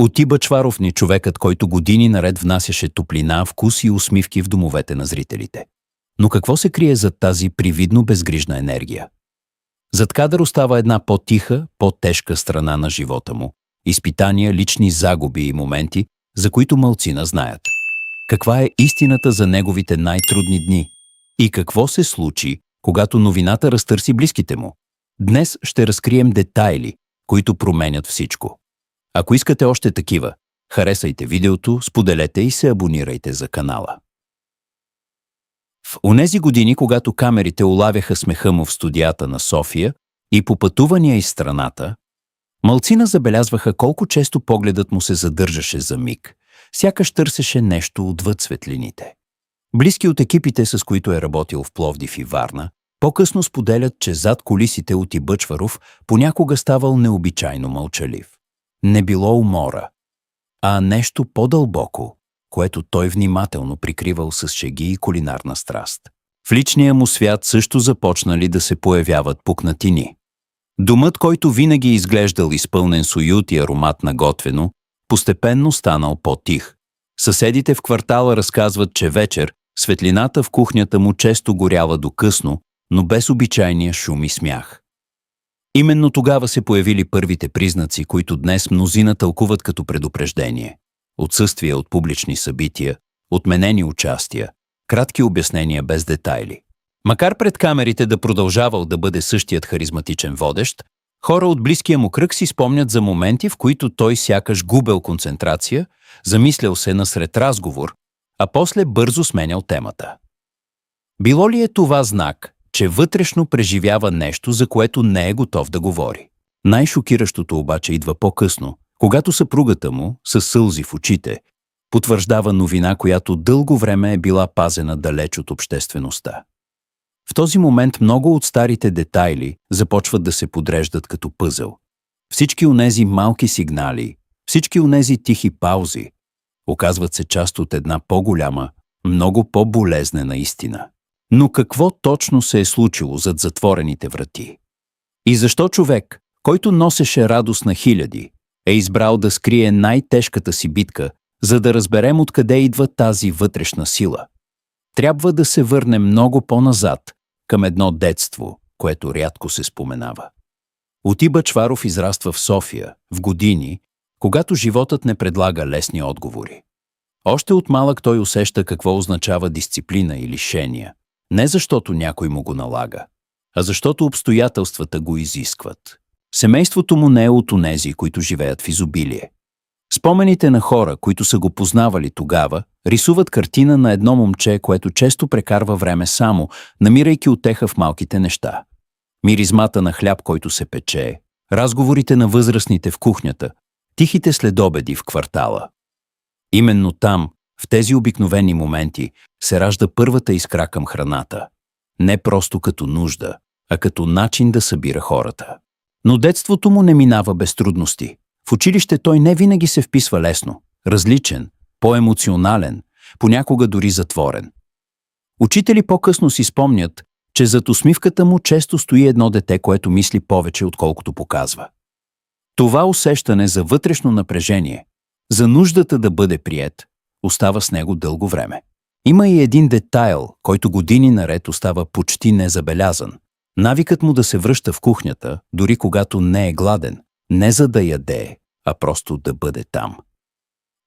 Оти Бъчваров ни човекът, който години наред внасяше топлина, вкус и усмивки в домовете на зрителите. Но какво се крие зад тази привидно безгрижна енергия? Зад кадър остава една по-тиха, по-тежка страна на живота му. Изпитания, лични загуби и моменти, за които малцина знаят. Каква е истината за неговите най-трудни дни? И какво се случи, когато новината разтърси близките му? Днес ще разкрием детайли, които променят всичко. Ако искате още такива, харесайте видеото, споделете и се абонирайте за канала. В онези години, когато камерите улавяха смеха му в студията на София и по пътувания из страната, малцина забелязваха колко често погледът му се задържаше за миг, сякаш търсеше нещо отвъд светлините. Близки от екипите, с които е работил в Пловдив и Варна, по-късно споделят, че зад кулисите Оти Бъчваров понякога ставал необичайно мълчалив. Не било умора, а нещо по-дълбоко, което той внимателно прикривал с шеги и кулинарна страст. В личния му свят също започнали да се появяват пукнатини. Домът, който винаги изглеждал изпълнен с уют и аромат на готвено, постепенно станал по-тих. Съседите в квартала разказват, че вечер светлината в кухнята му често горяла до късно, но без обичайния шум и смях. Именно тогава се появили първите признаци, които днес мнозина тълкуват като предупреждение. Отсъствие от публични събития, отменени участия, кратки обяснения без детайли. Макар пред камерите да продължавал да бъде същият харизматичен водещ, хора от близкия му кръг си спомнят за моменти, в които той сякаш губел концентрация, замислял се насред разговор, а после бързо сменял темата. Било ли е това знак, че вътрешно преживява нещо, за което не е готов да говори? Най-шокиращото обаче идва по-късно, когато съпругата му, със сълзи в очите, потвърждава новина, която дълго време е била пазена далеч от обществеността. В този момент много от старите детайли започват да се подреждат като пъзел. Всички онези малки сигнали, всички онези тихи паузи оказват се част от една по-голяма, много по-болезнена истина. Но какво точно се е случило зад затворените врати? И защо човек, който носеше радост на хиляди, е избрал да скрие най-тежката си битка, за да разберем откъде идва тази вътрешна сила? Трябва да се върнем много по-назад, към едно детство, което рядко се споменава. Оти Бъчваров израства в София, в години, когато животът не предлага лесни отговори. Още от малък той усеща какво означава дисциплина и лишения, не защото някой му го налага, а защото обстоятелствата го изискват. Семейството му не е от онези, които живеят в изобилие. Спомените на хора, които са го познавали тогава, рисуват картина на едно момче, което често прекарва време само, намирайки утеха в малките неща. Миризмата на хляб, който се пече, разговорите на възрастните в кухнята, тихите следобеди в квартала. Именно там, в тези обикновени моменти, се ражда първата искра към храната. Не просто като нужда, а като начин да събира хората. Но детството му не минава без трудности. В училище той не винаги се вписва лесно, различен, по-емоционален, понякога дори затворен. Учители по-късно си спомнят, че зад усмивката му често стои едно дете, което мисли повече, отколкото показва. Това усещане за вътрешно напрежение, за нуждата да бъде приет, остава с него дълго време. Има и един детайл, който години наред остава почти незабелязан. Навикът му да се връща в кухнята, дори когато не е гладен, не за да яде, а просто да бъде там.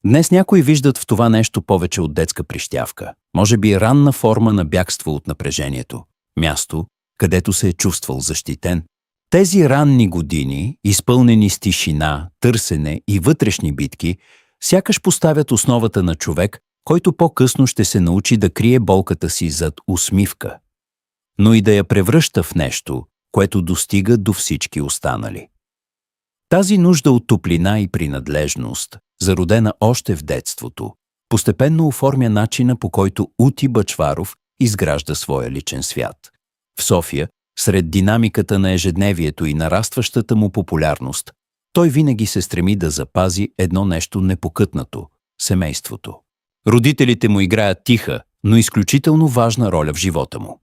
Днес някои виждат в това нещо повече от детска прищявка, може би ранна форма на бягство от напрежението, място, където се е чувствал защитен. Тези ранни години, изпълнени с тишина, търсене и вътрешни битки, сякаш поставят основата на човек, който по-късно ще се научи да крие болката си зад усмивка, но и да я превръща в нещо, което достига до всички останали. Тази нужда от топлина и принадлежност, зародена още в детството, постепенно оформя начина, по който Оти Бъчваров изгражда своя личен свят. В София, сред динамиката на ежедневието и нарастващата му популярност, той винаги се стреми да запази едно нещо непокътнато – семейството. Родителите му играят тиха, но изключително важна роля в живота му.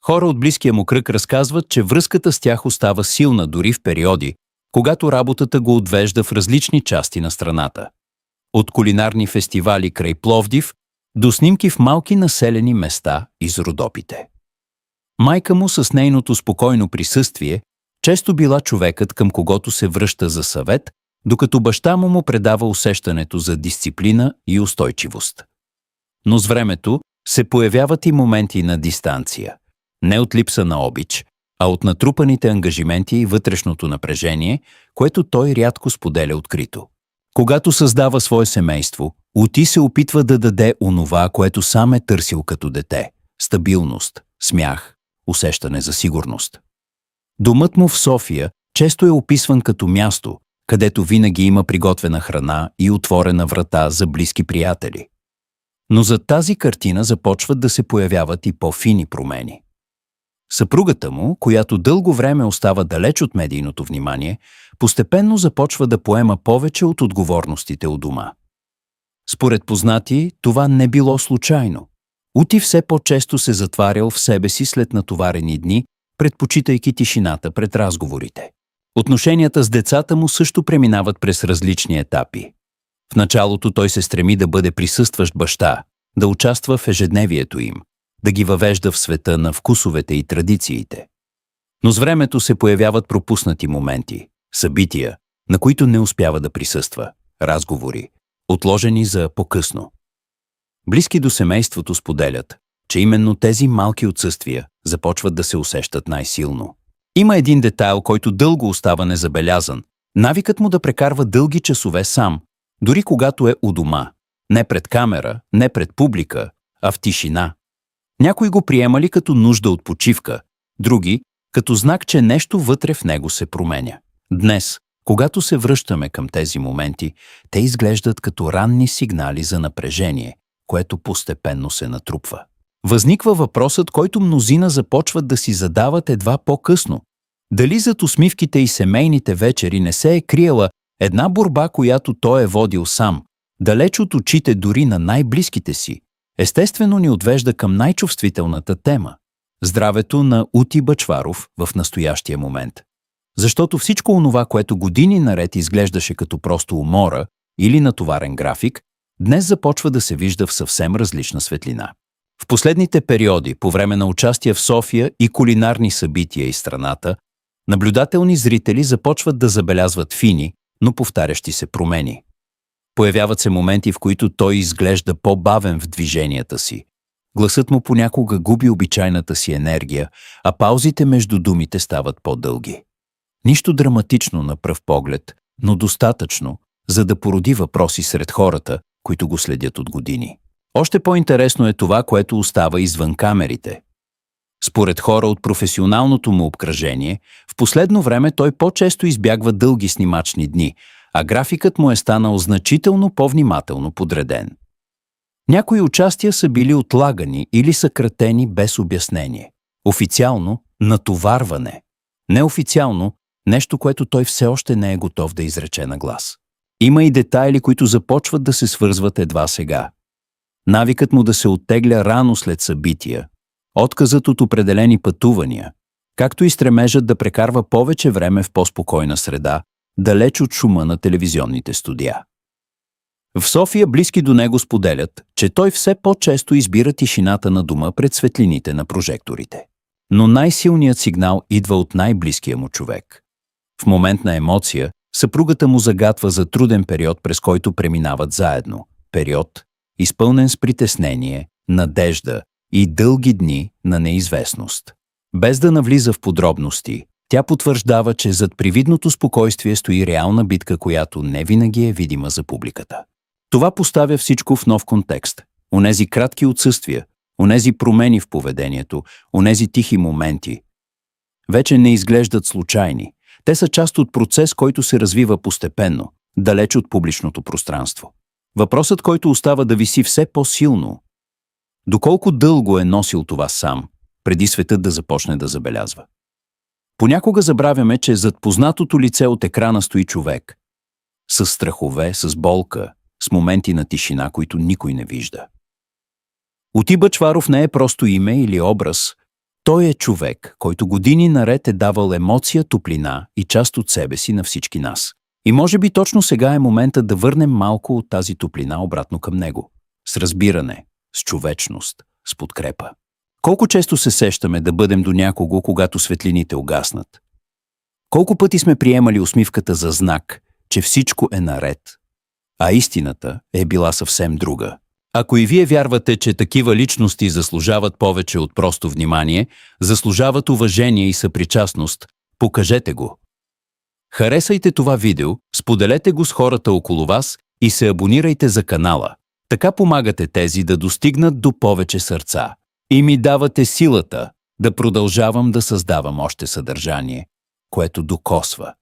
Хора от близкия му кръг разказват, че връзката с тях остава силна дори в периоди, когато работата го отвежда в различни части на страната. От кулинарни фестивали край Пловдив до снимки в малки населени места из Родопите. Майка му с нейното спокойно присъствие често била човекът, към когото се връща за съвет, докато баща му предава усещането за дисциплина и устойчивост. Но с времето се появяват и моменти на дистанция. Не от липса на обич, а от натрупаните ангажименти и вътрешното напрежение, което той рядко споделя открито. Когато създава свое семейство, Ути се опитва да даде онова, което сам е търсил като дете – стабилност, смях, усещане за сигурност. Домът му в София често е описван като място, където винаги има приготвена храна и отворена врата за близки приятели. Но зад тази картина започват да се появяват и по-фини промени. Съпругата му, която дълго време остава далеч от медийното внимание, постепенно започва да поема повече от отговорностите у дома. Според познати, това не било случайно. Ути все по-често се затварял в себе си след натоварени дни, предпочитайки тишината пред разговорите. Отношенията с децата му също преминават през различни етапи. В началото той се стреми да бъде присъстващ баща, да участва в ежедневието им, да ги въвежда в света на вкусовете и традициите. Но с времето се появяват пропуснати моменти, събития, на които не успява да присъства, разговори, отложени за по-късно. Близки до семейството споделят, че именно тези малки отсъствия започват да се усещат най-силно. Има един детайл, който дълго остава незабелязан. Навикът му да прекарва дълги часове сам, дори когато е у дома. Не пред камера, не пред публика, а в тишина. Някои го приемали като нужда от почивка, други като знак, че нещо вътре в него се променя. Днес, когато се връщаме към тези моменти, те изглеждат като ранни сигнали за напрежение, което постепенно се натрупва. Възниква въпросът, който мнозина започват да си задават едва по-късно. Дали зад усмивките и семейните вечери не се е криела една борба, която той е водил сам, далеч от очите дори на най-близките си? Естествено ни отвежда към най-чувствителната тема – здравето на Ути Бъчваров в настоящия момент. Защото всичко онова, което години наред изглеждаше като просто умора или натоварен график, днес започва да се вижда в съвсем различна светлина. В последните периоди, по време на участие в София и кулинарни събития из страната, наблюдателни зрители започват да забелязват фини, но повтарящи се промени. Появяват се моменти, в които той изглежда по-бавен в движенията си. Гласът му понякога губи обичайната си енергия, а паузите между думите стават по-дълги. Нищо драматично на пръв поглед, но достатъчно, за да породи въпроси сред хората, които го следят от години. Още по-интересно е това, което остава извън камерите. Според хора от професионалното му обкръжение, в последно време той по-често избягва дълги снимачни дни, а графикът му е станал значително по-внимателно подреден. Някои участия са били отлагани или съкратени без обяснение. Официално – натоварване. Неофициално – нещо, което той все още не е готов да изрече на глас. Има и детайли, които започват да се свързват едва сега. Навикът му да се оттегля рано след събития, отказът от определени пътувания, както и стремежът да прекарва повече време в по-спокойна среда, далеч от шума на телевизионните студия. В София близки до него споделят, че той все по-често избира тишината на дома пред светлините на прожекторите. Но най-силният сигнал идва от най-близкия му човек. В момент на емоция, съпругата му загатва за труден период, през който преминават заедно. Период, изпълнен с притеснение, надежда и дълги дни на неизвестност. Без да навлиза в подробности, тя потвърждава, че зад привидното спокойствие стои реална битка, която не винаги е видима за публиката. Това поставя всичко в нов контекст. Онези кратки отсъствия, онези промени в поведението, онези тихи моменти вече не изглеждат случайни. Те са част от процес, който се развива постепенно, далеч от публичното пространство. Въпросът, който остава да виси все по-силно: доколко дълго е носил това сам, преди светът да започне да забелязва? Понякога забравяме, че зад познатото лице от екрана стои човек. С страхове, с болка, с моменти на тишина, които никой не вижда. Ути Бъчваров не е просто име или образ. Той е човек, който години наред е давал емоция, топлина и част от себе си на всички нас. И може би точно сега е момента да върнем малко от тази топлина обратно към него. С разбиране, с човечност, с подкрепа. Колко често се сещаме да бъдем до някого, когато светлините угаснат? Колко пъти сме приемали усмивката за знак, че всичко е наред, а истината е била съвсем друга? Ако и вие вярвате, че такива личности заслужават повече от просто внимание, заслужават уважение и съпричастност, покажете го. Харесайте това видео, споделете го с хората около вас и се абонирайте за канала. Така помагате тези да достигнат до повече сърца. И ми давате силата да продължавам да създавам още съдържание, което докосва,